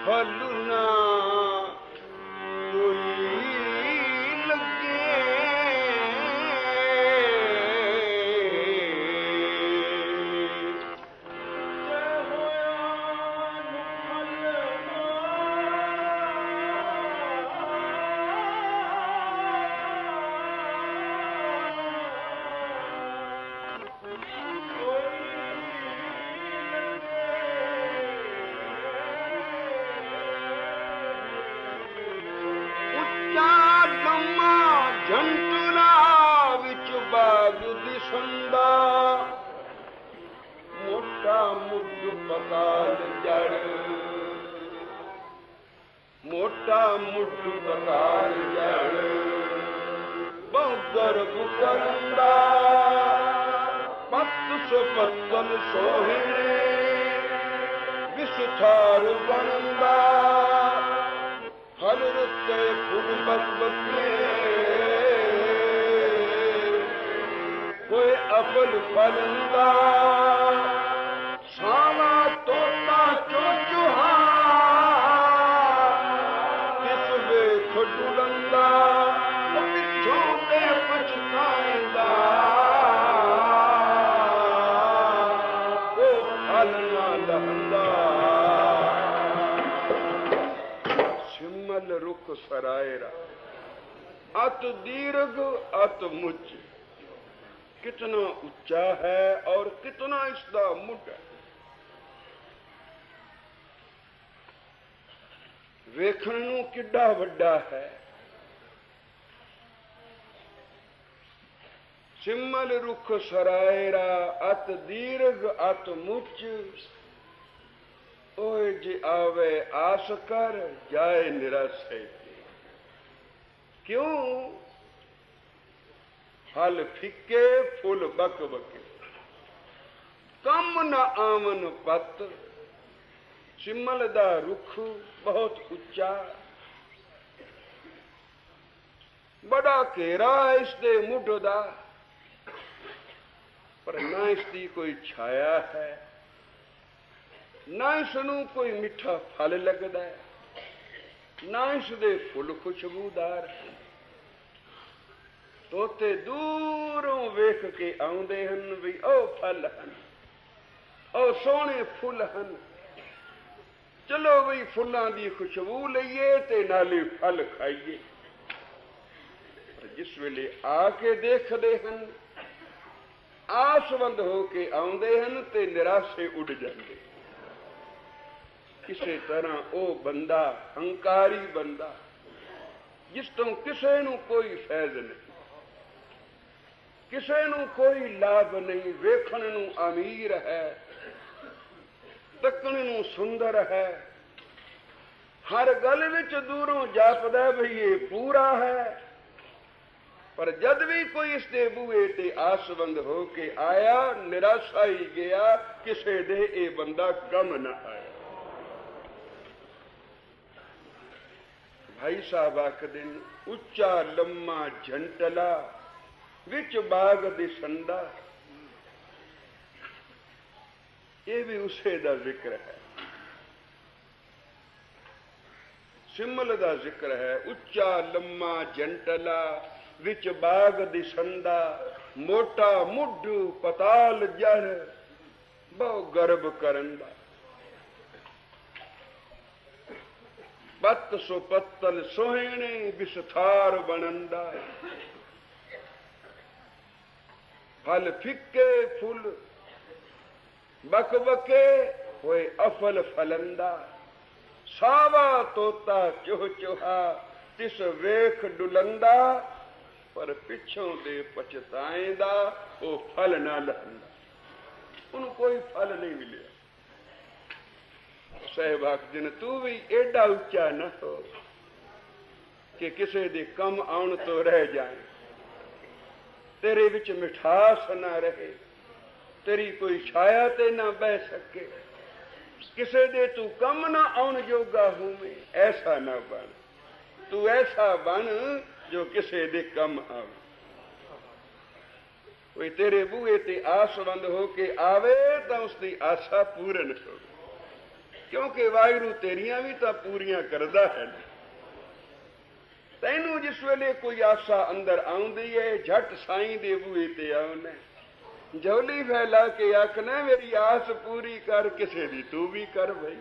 फल ना कोई लगे दिसंदा मोटा मुड पताल जड़ मोटा मुड पताल जड़ गर्भ करंदा पत सो पत्तन सोहिणे विसुथार बनंदा हर रुते फुल बकबके कोई अफल फलंदा सावा तोता चोचुहा किस वे खुडुलंदा पिछों ते पछताएंदा ओ फल ना लहंदा सिमल रुख सरायरा अत दीर्घ अत मुच कितना ऊंचा है और कितना इसका मुठ है। वेखण नूं किड्डा वड्डा है। सिमल रुख सरायरा अत दीर्घ अत मुच ओए जे आवे आस कर जाए निराश है। क्यों फल फिक्के फूल बक बके कम न आमन पत सिमल दा रुख बहुत उच्चा बड़ा घेरा है इसके मुढ़ दा पर ना इसकी कोई छाया है ना इसनू कोई मिठा फल लगता है ना इसके फुल खुशबूदार है। तोते दूरों वेख के आउंदे हन भी ओ फल हन ओ सोने फुल हन चलो भी फुल्लां दी खुशबू लईए ते नाले फल खाइए। जिस वेले आके देखदे हन आसवंद होके आउंदे हन ते निराशे उड़ जांदे। किसी तरह ओ बंदा हंकारी बंदा जिस तो किसी नूं कोई फैज नहीं किसी नूं कोई लाभ नहीं वेखण नूं अमीर है तकण नूं सुंदर है हर गल विच दूरों जापदा भी ये पूरा है पर जद भी कोई इसके बूहे ते आसवंद होके आया निराशा ही गया किसे दे ए बंदा कम न आया। भाई साहब आखदे उच्चा लम्मा झंटला विच बाग दिसंदा ये भी उसे दा जिक्र है। सिमल दा जिक्र है उच्चा लम्मा जंटला विच बाग दिसंदा मोटा मुढ़ पताल जड़ बहु गर्भ करंदा पत सो पत्तल सोहिणे विसथार बनंदा फल फिक्के फूल बक बके होए अफल फलंदा सावा तोता चोह चोहा तिस वेख डुलंदा पर पिछों दे पछताएंदा ओ फल ना लहंदा उन कोई फल नहीं मिले। सहबाग जिन तू भी एडा उच्चा न हो कि किसी दे कम आउण तो रह जाए तेरे विच मिठास ना रहे तेरी कोई छाया ते ना बह सके किसे दे तू कम ना आउण जोगा होवे ऐसा ना बन तू ऐसा बन जो किसे दे कम आवे। कोई तेरे बूहे ते आसवंद होके आवे तो उसकी आशा पूर्ण हो क्योंकि वाहिगुरू तेरियां भी तो पूरियां करदा है। तैनू जिस वेले कोई आसा अंदर आउंदी है, झट साईं दे बूहे ते आउना, झोली फैला के आखना मेरी आस पूरी कर, किसे दी तू भी कर भाई।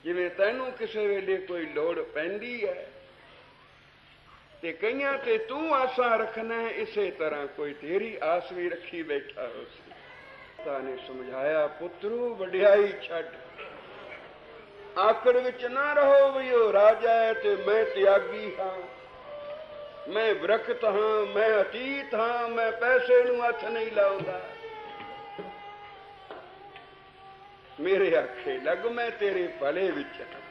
जिवें तैनू किसे वेले कोई लोड़ पैंदी है ते कईयां ते तू आसा रखना है, इसे तरह कोई तेरी आस भी रखी बैठा हो। पिता ने समझाया, पुत्रू वड्याई छड़, आकड़ विच ना रहो भी ओ राजा है ते मैं त्यागी हाँ, मैं विरक्त हाँ, मैं अतीत हाँ, मैं पैसे नू हथ नहीं लाऊंगा। मेरे आखे लग, मैं तेरे भले विच हाँ।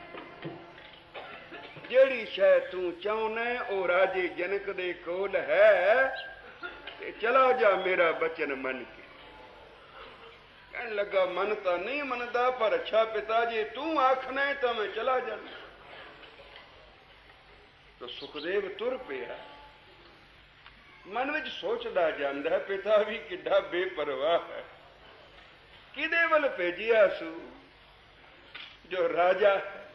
जेड़ी शै तू चाहना ओ राजे जनक दे कोल है, ते चला जा मेरा बचन मन के। कहने लगा, मन तो नहीं मनदा, पर अच्छा पिता जी तू आखना है तो मैं चला जाना। तो सुखदेव तुर पिया, मन विच सोचदा जांदा है, पिता भी किड्डा बेपरवाह है, किदे वल भेजिया सू जो राजा है,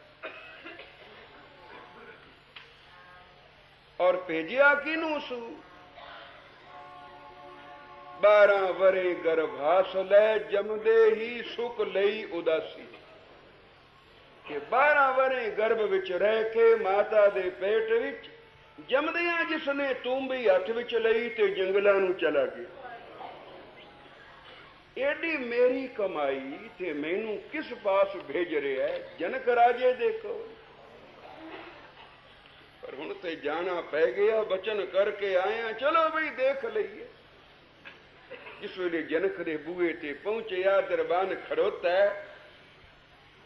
और भेजिया किनू सू। 12 वरे गर्भास लै, जमदे ही सुख लई उदासी। कि 12 वरे गर्भ विच रह के माता दे पेट विच जमदियां जिसने तूंबी हथ विच लई ते जंगलां नू चला गया। एडी मेरी कमाई ते मैनू किस पास भेज रहा है, जनक राजे देखो। पर हुण ते जाना पै गया, बचन करके आया, चलो बई देख लईए। जिस वेले जनक दे बूहे ते पहुंचया, दरबान खड़ोता है,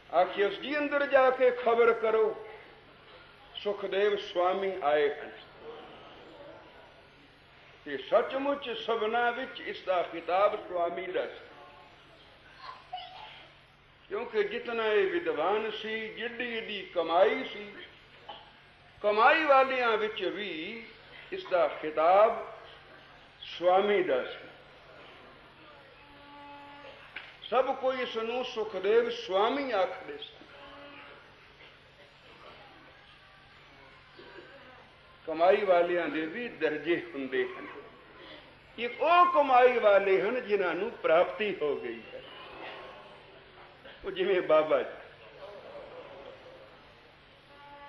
आखिए उस जी अंदर जाके खबर करो सुखदेव स्वामी आए हैं। ये सचमुच सबना विच इसका खिताब स्वामी दस, क्योंकि जितना ये विद्वान सी, जिड्डी जिड्डी कमाई सी, कमाई वालियां विच भी इसका खिताब स्वामी दस। सब कोई इसनू सुखदेव स्वामी आखदे सी। कमाई वालियां दे भी दर्जे हुंदे हन। एक ओ कमाई वाले हन जिन्हां प्राप्ति हो गई है, वो जिवें बाबा जी,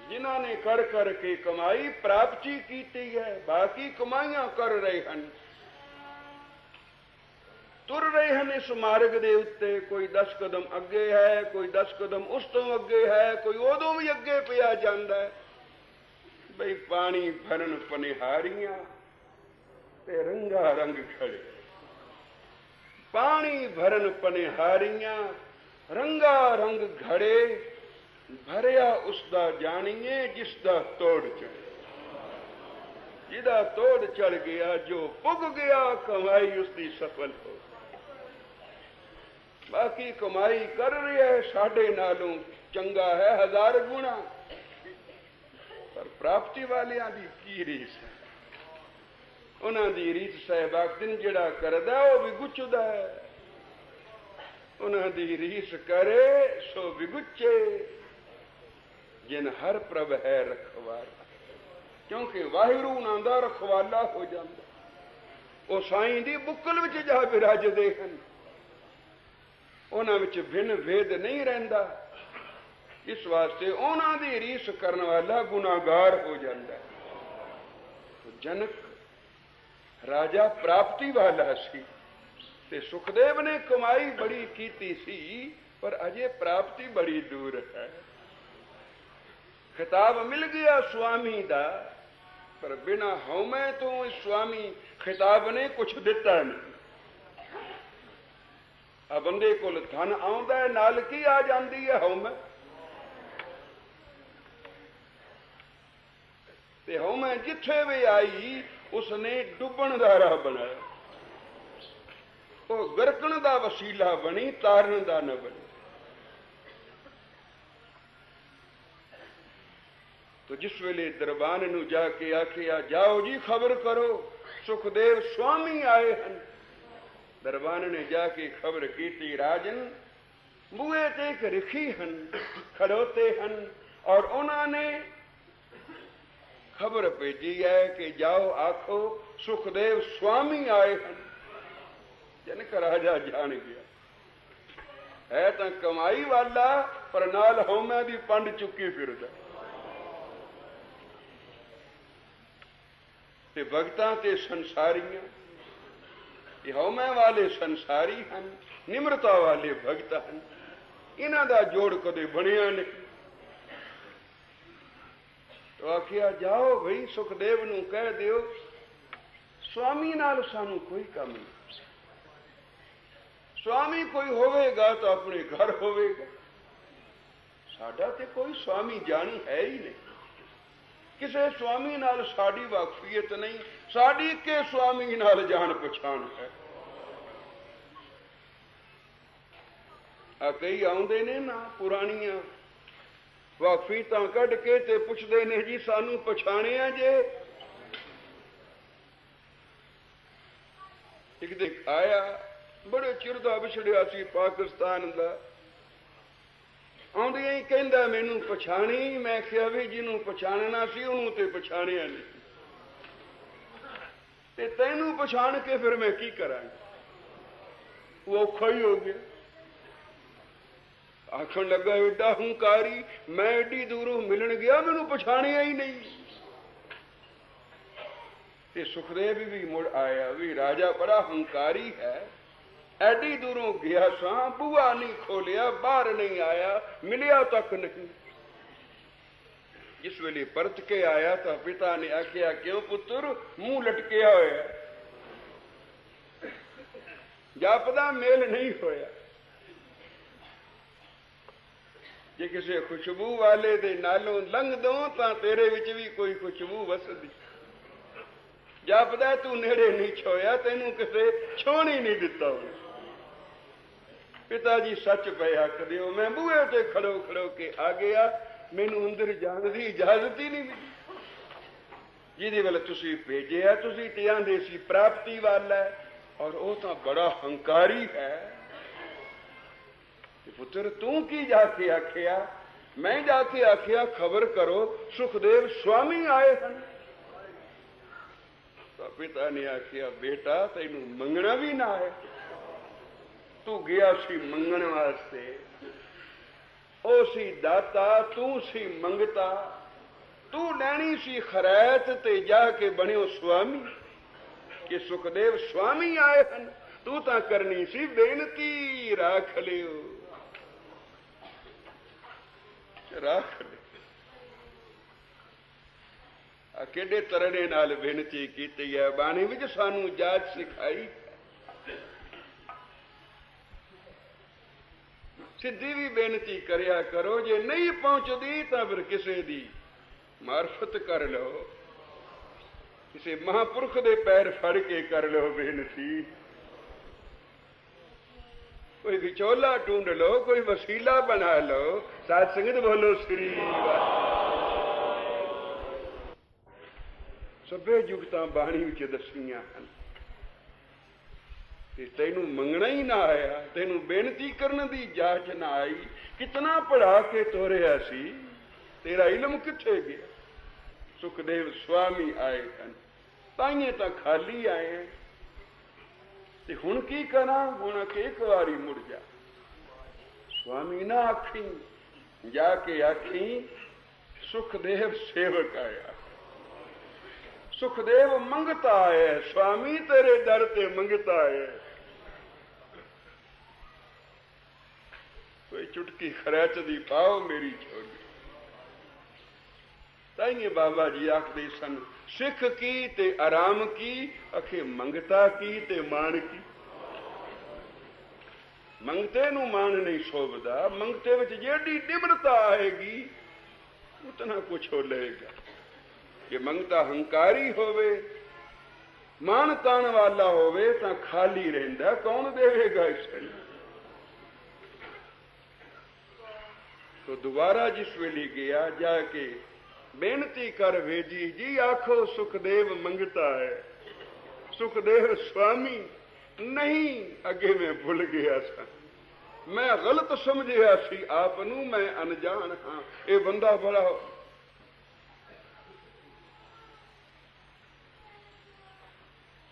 जिन्हां ने कर करके कमाई प्राप्ति कीती है, बाकी कमाइयां कर रहे हन, तुर रहे हैं इस मार्ग दे उत्ते। कोई 10 कदम अगे है, कोई 10 कदम उस तो अगे है, कोई उदों भी अगे पिया जांदा है। बई पानी भरन पनिहारियां ते रंगा रंग खड़े, पानी भरन पनिहारियां रंगा रंग घड़े, भरिया उसदा जानिए जिसदा तोड़ चढ़े। जिदा तोड़ चढ़ गया, जो पुग गया, कमाई उसकी सफल हो। बाकी कमाई कर रही है साढ़े नालों चंगा है 1000 गुणा, पर प्राप्ति वालियां दी की रीस है। उन्हां दी रीस सहबागदिन जिहड़ा करदा वो भी गुचदा है, उन्हां दी रीस करे सो विगुचे, जिन हर प्रभ है रखवाला। क्योंकि वाहिगुरू उन्हां दा रखवाला हो जांदा, वो साईं दी बुक्कल विच जा विराजदे हन, उन्हां विच भिन्न भेद नहीं रहिंदा। इस वास्ते उन्हां दी रीस करने वाला गुनाहगार हो जाता है। तो जनक राजा प्राप्ति वाला सी, ते सुखदेव ने कमाई बड़ी कीती सी, पर अजे प्राप्ति बड़ी दूर है। खिताब मिल गया स्वामी दा, पर बिना हौमे तो स्वामी खिताब ने कुछ दिता नहीं। आ बंदे कोल धन आउंदा है, नाल की आ जाती है हौमे, ते हौमे जिथे भी आई उसने डुबण दा राह बनाया, वो गरकण दा वसीला बनी, तारन दा न बनी। तो जिस वेले दरबान नू जाके आखिया, जाओ जी खबर करो सुखदेव स्वामी आए हैं, दरबान ने जाके खबर की थी, राजन बूहे ते एक रिखी हन खड़ोते हन और उन्होंने खबर भेजी है कि जाओ आखो सुखदेव स्वामी आए हन। जनक राजा जान गया है तो कमाई वाला पर नाल होमे दी पंड चुकी फिरदा ते भगतां ते संसारियां ये होमे वाले संसारी हन, निम्रता वाले भगत हन, इन्हां दा जोड़ कदे बनिया नहीं। तो आखिया जाओ भाई सुखदेव नूं कह दियो स्वामी नाल सानू कोई काम नहीं, स्वामी कोई होवेगा तो अपने घर होवेगा, साडा ते कोई स्वामी जानी है ही नहीं, किसे स्वामी नाल साडी वाकफियत नहीं, साडी के स्वामी नाल जान पछाण है। आ कई आउंदे ने ना पुरानियां वाकफियतां कढ के ते पुछदे ने जी सानू पछाणिया जे। एक दिन आया बड़े चिर दा विछड़िया सी पाकिस्तान दा, आउंदियां ही कहंदा मैनू पछाणी। मैं किहा भी जिन्हों पछाणना सी उन्होंने ते पछाणिया नहीं, ते तैनू पछाण के फिर मैं की करांगा, वो औखा ही हो गया। आखन लगा एडा हंकारी, मैं एडी दूरों मिलन गया मैनू पछाणिया ही नहीं। ते सुखदेव भी मुड़ आया भी राजा बड़ा हंकारी है, एडी दूरों गया सा बुआ नहीं खोलिया, बाहर नहीं आया, मिलिया तक नहीं। जिस वेले परत के आया तो पिता ने आख्या क्यों पुत्र मुंह लटकिया होया, जापदा मेल नहीं होया। जे किसी खुशबू वाले दे नालों लंघ दो तो तेरे विच भी कोई खुशबू वसदी, जापदा तू नेड़े नहीं छोया, तेनू किसे छोण ही नहीं दिता हो। पिताजी सच पे आख दियो, मैं बूहे ते खड़ो खड़ो के आ गया, मैनू अंदर जाने की इजाजत ही नहीं मिली। जिहदे वाल तुसी भेजिया तुसी ते आंदे सी प्राप्ति वाला है, और वो तो बड़ा हंकारी है। पुत्र तू की जाके आखिया? मैं जाके आखिया खबर करो सुखदेव स्वामी आए हैं। तो पिता ने आखिया बेटा तेनू मंगना भी ना है, तू गया सी मंगण वास्ते, ओ सी दाता तू सी मंगता, तू लैनी सी खरैत ते जाके बनियो स्वामी कि सुखदेव स्वामी आए हैं, तू तां करनी सी बेनती राख लियो, राख ले। केडे तरणे नाल बेनती कीती है, बाणी विच सानू जाच सिखाई। सिद्धी भी बेनती करया करो, जे नहीं पहुंचदी तां फिर किसे दी मार्फत कर लो, किसी महापुरुष दे पैर फड़ के कर लो बेनती, कोई विचोला ढूंढ लो, कोई वसीला बना लो। साथ संगत बोलो श्री सभे जुगतां बाणी विच दसियां हन। तेनू मंगना ही ना आया, तेनू बेनती करने दी जाच ना आई, कितना पढ़ा के तोरिया सी, तेरा इल्म किथे गया? सुखदेव स्वामी आए हन, ताइए तां खाली आए हैं, ते हुण की करा? हुण एक बारी मुड़ जा, स्वामी ना आखी, जाके आखी सुखदेव सेवक आया, सुखदेव मंगता है, स्वामी तेरे दर ते मंगता है। कोई चुटकी खरैच दी पाओ मेरी छोड़ी। ताइए बाबा जी आखदे सन सिख की ते आराम की, अखे मंगता की ते मान की। मंगते नू मान नहीं शोभदा, मंगते विच जेडी निम्रता आएगी उतना कुछ हो लेगा। जे मंगता हंकारी होवे, मान तान वाला होवे तां खाली रहिंदा, कौन देवेगा इसनूं? तो दोबारा जिस वेले गया जाके बेनती कर भेजी, जी आखो सुखदेव मंगता है, सुखदेव स्वामी नहीं अगे मैं भुल गया सा, मैं गलत समझिया सी आप नू, मैं अनजान हाँ। ये बंदा बड़ा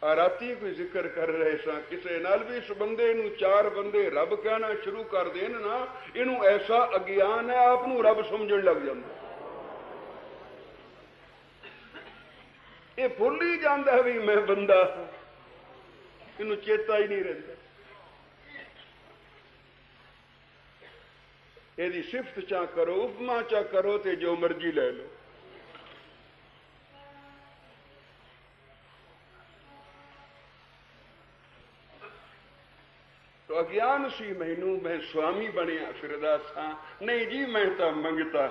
राती कोई जिक्र कर रहे सा किसे नाल भी इस बंदे नू चार बंदे रब कहना शुरू कर देन ना, इनू ऐसा अज्ञान है आप नू रब समझण लग जांदा, ये भुल ही जाता है भी मैं बंदा, इनू चेता ही नहीं रहता। यदि सिफत चा करो उपमा चा करो ते जो मर्जी ले लो। तो अज्ञान सी मैनू, मैं स्वामी बनया फिरदा सा, नहीं जी मैं तो मंगता।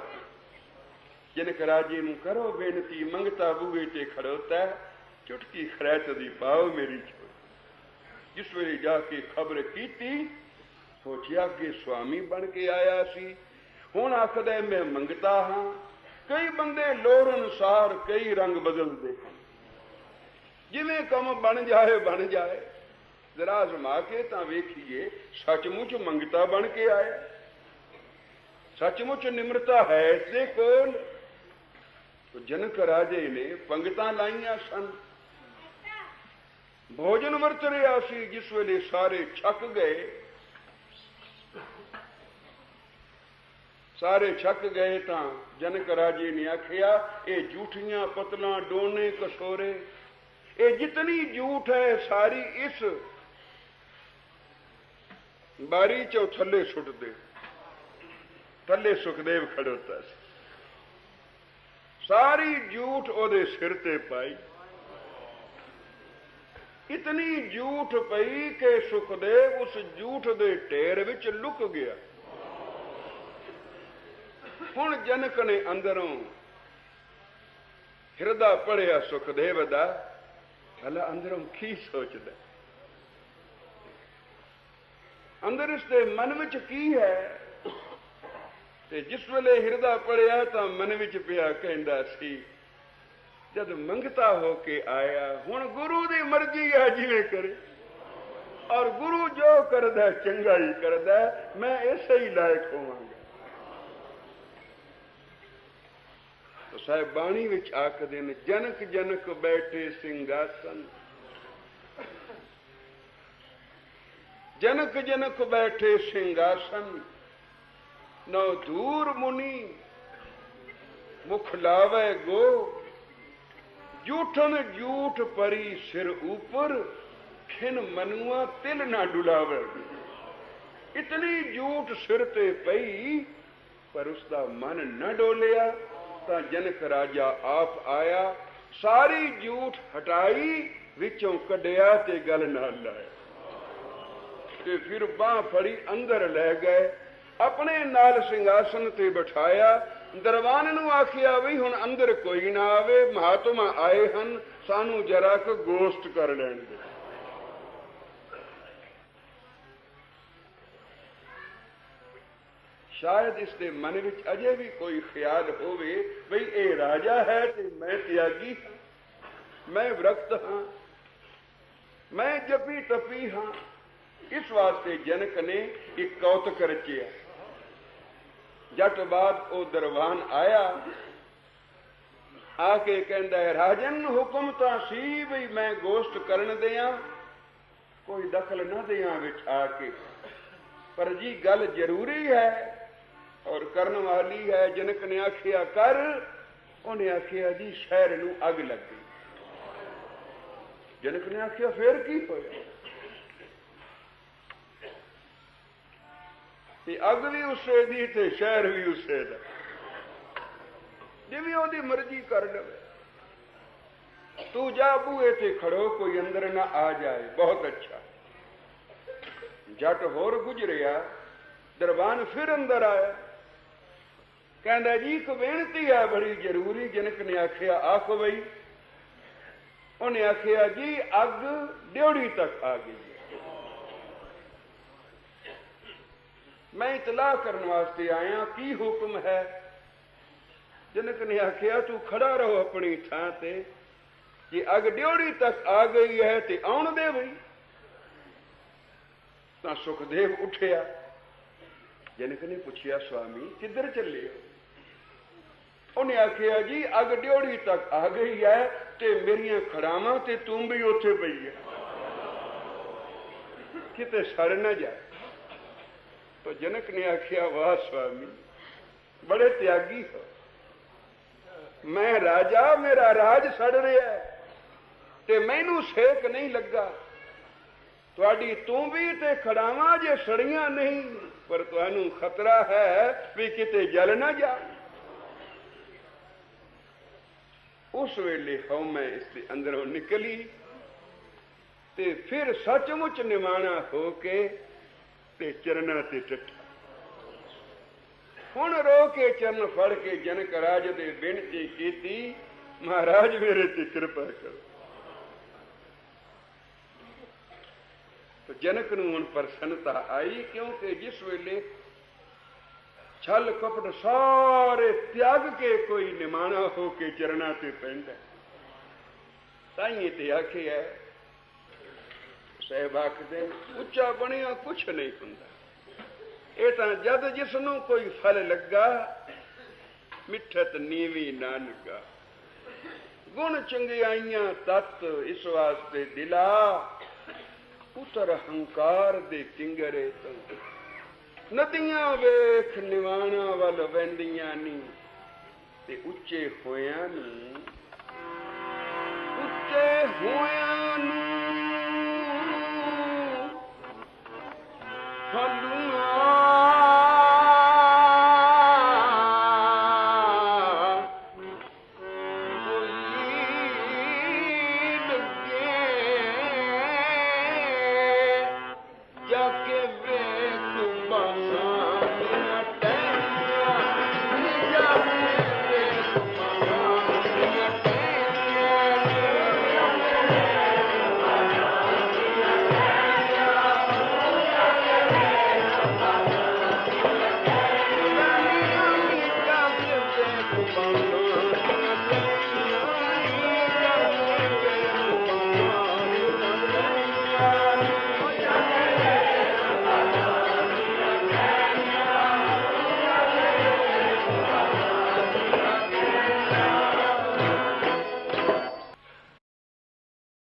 जिनक राजे नू करो बेनती, मंगता बूहे ते खड़ोता, चुटकी खरैत दी पाओ मेरी छोड़। जिस वे जाके खबर कीती, सोचिया कि स्वामी बन के आया सी, हुण आखदा मैं मंगता हाँ। कई बंदे लोड़ अनुसार कई रंग बदलते, जिवें कम बन जाए। जरा आजमा के तां वेखिए, सचमुच मंगता बन के आया, सचमुच निम्रता है इसदे कोल। तो जनक राजे ने पंगतां लाइयां सन, भोजन वरत रहा सी, जिस वेले सारे छक गए, सारे छक गए तां जनक राजे ने आखिया ये झूठियां पतलां डोने कसोरे, ये जितनी झूठ है सारी इस बारी चो थले सुट दे। थले सुखदेव खड़ोता सी, सारी झूठ ओदे सिर ते पाई। इतनी झूठ पई कि सुखदेव उस झूठ दे ढेर विच लुक गया। हुण जनक ने अंदरों हिरदा पढ़िया सुखदेव दा, भला अंदरों की सोचदा, अंदर इसके मन विच की है। ते जिस वेले हिरदा पढ़िया तो मन विच पिया कहंदा सी, जद मंगता होके आया, हुण गुरु दी मर्जी है जिवें करे, और गुरु जो करदा चंगा ही करदा, मैं ऐसे ही लायक होवांगा। तो साहिब बाणी विच आखदे ने, जनक जनक बैठे सिंहासन, जनक जनक बैठे सिंहासन, नौ दूर मुनि मुख लावे गो, जूठन जूठ परी सिर ऊपर, खिन मनुआ तिल ना डुलावे। इतनी जूठ सिर ते पई पर उसका मन न डोलिया। तो जनक राजा आप आया, सारी जूठ हटाई, विचों कढ़िया ते गल नाल लाया, ते फिर बांह फड़ी अंदर ले गए, अपने नाल सिंहासन ते बिठाया। दरबान नू आखिया भी हुण अंदर कोई ना आवे, महात्मा आए हन, सानू जरा क गोश्त कर लैण दे। शायद इसके मन विच अजे भी कोई ख्याल होवे बई ए राजा है ते मैं त्यागी हाँ, मैं विरक्त हाँ, मैं जपी तपी हाँ। इस वास्ते जनक ने एक कौतक रचिया। जट बाद ओ दरबान आया, आके कहंदा है, राजन हुक्म तां सी बई मैं गोश्त करन दियां, कोई दखल न दियां विच आके, पर जी गल जरूरी है और करन वाली है। जनक ने आखिया कर, उन्हें आखिया जी शहर नू अग लग गई। जनक ने आखिया फिर की होया? अग भी उसे दी ते शहर भी उसे दा, जिवें ओदी मर्जी कर लवे। तू जा बूहे ते खड़ो, कोई अंदर ना आ जाए, बहुत अच्छा। जट होर गुजरिया, दरबान फिर अंदर आया, कहंदा जी एक बेनती है बड़ी जरूरी। जनक ने आखिया आखो बई। उन्हें आखिया जी अग ड्योढ़ी तक आ गई, मैं इतला करने वास्ते आया, की हुक्म है? जनक ने आखिया तू खड़ा रहो अपनी थां ते, कि अग ड्योढ़ी तक आ गई है ते आउण दे बई। ਤਾਂ ਸੁਖਦੇਵ ਉੱਠਿਆ। ਜਨਕ ਨੇ ਪੁੱਛਿਆ, स्वामी ਕਿੱਧਰ ਚੱਲੇ ਹੋ? ਉਹਨੇ ਆਖਿਆ, ਜੀ ਅਗ ਡਿਓੜੀ ਤੱਕ ਆ ਗਈ ਹੈ ਤੇ ਮੇਰੀਆਂ ਖੜਾਵਾਂ ਤੇ ਤੂੰ ਵੀ ਉੱਥੇ ਪਈ ਹੈ, ਕਿਤੇ ਸੜ ਨਾ ਜਾਏ। तो जनक ने आख्या, वाह स्वामी बड़े त्यागी हो। मैं राजा, मेरा राज सड़ रहा है ते मैनू सेक नहीं लगा। तुहाडी तू भी ते खड़ावां जे सड़ियां नहीं, पर तुहानू खतरा है भी किते जल ना जा। उस वेले हूं मैं इसके अंदरों निकली ते फिर सचमुच निमाणा हो के ते चरणा ते टट्ठा। हुण रो के चरण फड़ के जनक राज दे बेनती कीती, महाराज मेरे ते कृपा करो। तो जनक नूं हुण प्रसन्नता आई, क्योंकि जिस वेले छल कपट सारे त्याग के कोई निमाणा हो के चरणा ते पैंदा, ताईं ते आखिया साहिब आखदे उच्चा बनिया कुछ नहीं हुंदा। ਇਹ ਤਾਂ ਜਦ ਜਿਸ ਨੂੰ ਕੋਈ ਫਲ ਲੱਗਾ, ਮਿੱਠਤ ਨੀਵੀਂ ਨਾ ਲੱਗਾ। ਗੁਣ ਚੰਗਿਆਈਆਂ ਤਤ ਇਸ ਵਾਸਤੇ ਦਿਲਾ, ਉਤਰ ਹੰਕਾਰ ਦੇ ਕਿੰਗਰੇ ਤੋਂ। ਨਦੀਆਂ ਵੇਖ ਨਿਵਾਣਾ ਵੱਲ ਵਹਿੰਦੀਆਂ ਨੀ, ਤੇ ਉੱਚੇ ਹੋਇਆਂ ਨੂੰ, ਉੱਚੇ ਹੋਇਆਂ ਨੂੰ